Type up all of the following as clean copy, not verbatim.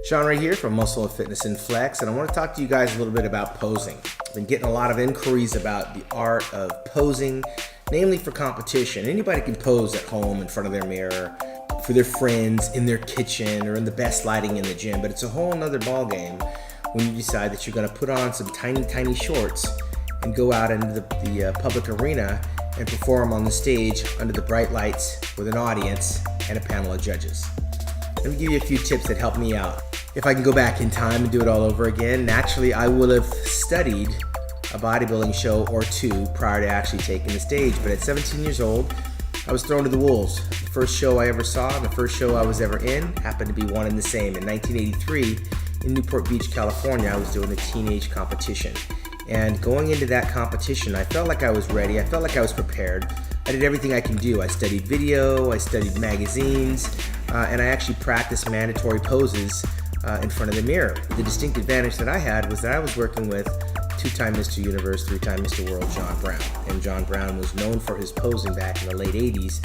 Shawn Ray here from Muscle and Fitness and Flex, and I want to talk to you guys a little bit about posing. I've been getting a lot of inquiries about the art of posing, namely for competition. Anybody can pose at home in front of their mirror, for their friends, in their kitchen, or in the best lighting in the gym, but it's a whole nother ball game when you decide that you're going to put on some tiny shorts and go out into the public arena and perform on the stage under the bright lights with an audience and a panel of judges. Let me give you a few tips that helped me out. If I can go back in time and do it all over again, naturally I would have studied a bodybuilding show or two prior to actually taking the stage. But at 17 years old, I was thrown to the wolves. The first show I ever saw and the first show I was ever in happened to be one and the same. In 1983, in Newport Beach, California, I was doing a teenage competition. And going into that competition, I felt like I was ready. I felt like I was prepared. I did everything I can do. I studied video, I studied magazines, and I actually practiced mandatory poses in front of the mirror. The distinct advantage that I had was that I was working with two-time Mr. Universe, three-time Mr. World, John Brown. And John Brown was known for his posing back in the late 80s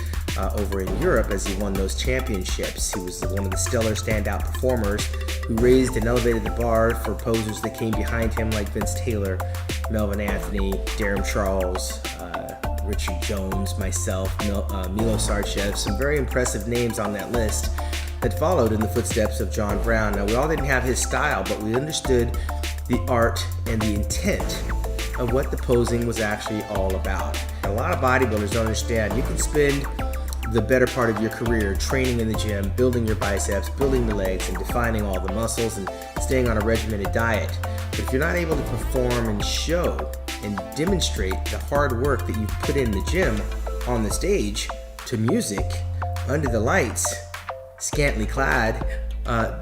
over in Europe as he won those championships. He was one of the stellar standout performers who raised and elevated the bar for posers that came behind him like Vince Taylor, Melvin Anthony, Darren Charles, Richard Jones, myself, Milo Sarchev, some very impressive names on that list that followed in the footsteps of John Brown. Now, we all didn't have his style, but we understood the art and the intent of what the posing was actually all about. A lot of bodybuilders don't understand. You can spend the better part of your career training in the gym, building your biceps, building the legs, and defining all the muscles and staying on a regimented diet. But if you're not able to perform and show and demonstrate the hard work that you've put in the gym on the stage to music, under the lights, scantily clad,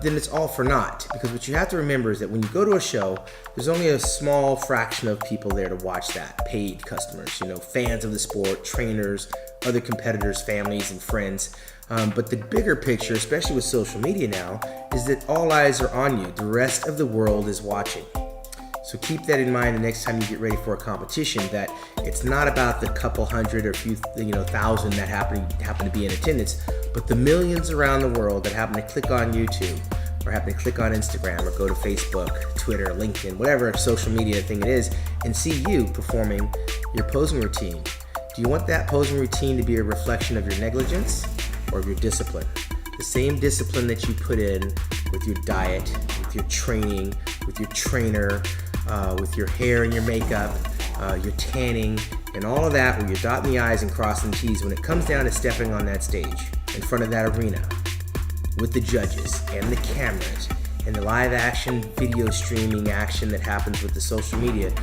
then it's all for naught. Because what you have to remember is that when you go to a show, there's only a small fraction of people there to watch that, paid customers, fans of the sport, trainers, other competitors, families, and friends. But the bigger picture, especially with social media now, is that all eyes are on you. The rest of the world is watching. So keep that in mind the next time you get ready for a competition, that it's not about the couple hundred or few thousand that happen to be in attendance, but the millions around the world that happen to click on YouTube or happen to click on Instagram or go to Facebook, Twitter, LinkedIn, whatever social media thing it is, and see you performing your posing routine. Do you want that posing routine to be a reflection of your negligence or of your discipline? The same discipline that you put in with your diet, with your training, with your trainer, with your hair and your makeup, your tanning, and all of that, where you're dotting the I's and crossing the T's. When it comes down to stepping on that stage, in front of that arena, with the judges and the cameras, and the live action video streaming action that happens with the social media,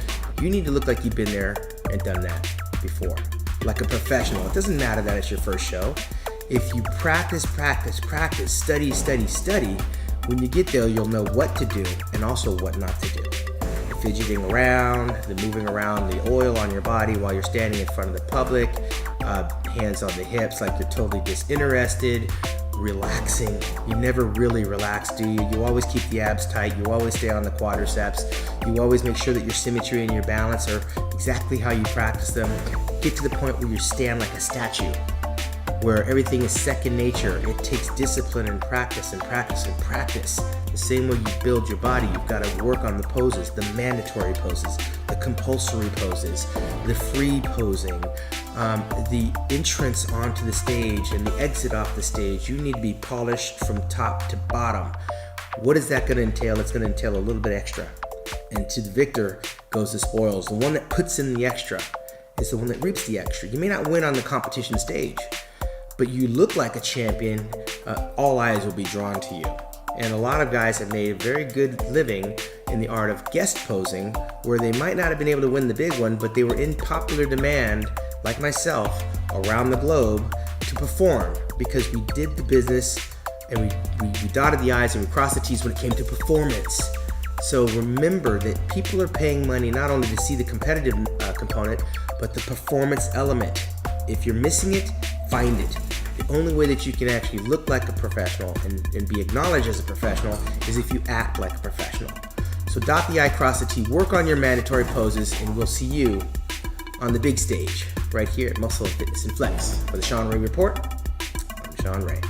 you need to look like you've been there and done that before, like a professional. It doesn't matter that it's your first show. If you practice, study, when you get there, you'll know what to do and also what not to do. The fidgeting around, the moving around the oil on your body while you're standing in front of the public, hands on the hips like you're totally disinterested, relaxing. You never really relax, do you? You always keep the abs tight. You always stay on the quadriceps. You always make sure that your symmetry and your balance are exactly how you practice them. Get to the point where you stand like a statue, where everything is second nature. It takes discipline and practice and practice and practice. The same way you build your body, you've got to work on the poses, the mandatory poses, the compulsory poses, the free posing, the entrance onto the stage and the exit off the stage. You need to be polished from top to bottom. What is that going to entail? It's going to entail a little bit extra. And to the victor goes the spoils. The one that puts in the extra is the one that reaps the extra. You may not win on the competition stage, but you look like a champion. All eyes will be drawn to you. And a lot of guys have made a very good living in the art of guest posing, where they might not have been able to win the big one, but they were in popular demand, like myself, around the globe to perform, because we did the business and we dotted the I's and we crossed the T's when it came to performance. So remember that people are paying money not only to see the competitive component, but the performance element. If you're missing it, find it. The only way that you can actually look like a professional and be acknowledged as a professional is if you act like a professional. So dot the I, cross the T, work on your mandatory poses, and we'll see you on the big stage. right here at Muscle Fitness and Flex. For the Shawn Ray Report, I'm Shawn Ray.